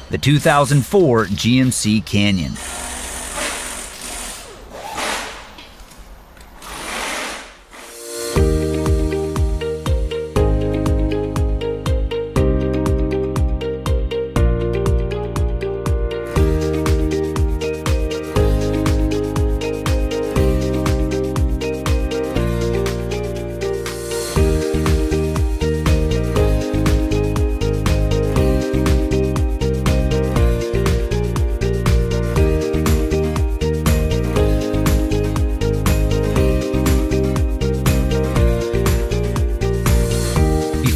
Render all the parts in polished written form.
the 2004 GMC Canyon.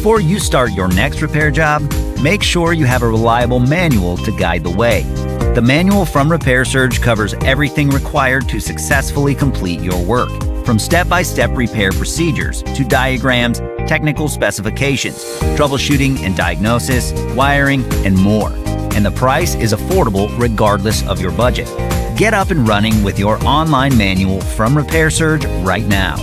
Before you start your next repair job, make sure you have a reliable manual to guide the way. The manual from Repair Surge covers everything required to successfully complete your work, from step-by-step repair procedures to diagrams, technical specifications, troubleshooting and diagnosis, wiring, and more. And the price is affordable regardless of your budget. Get up and running with your online manual from Repair Surge right now.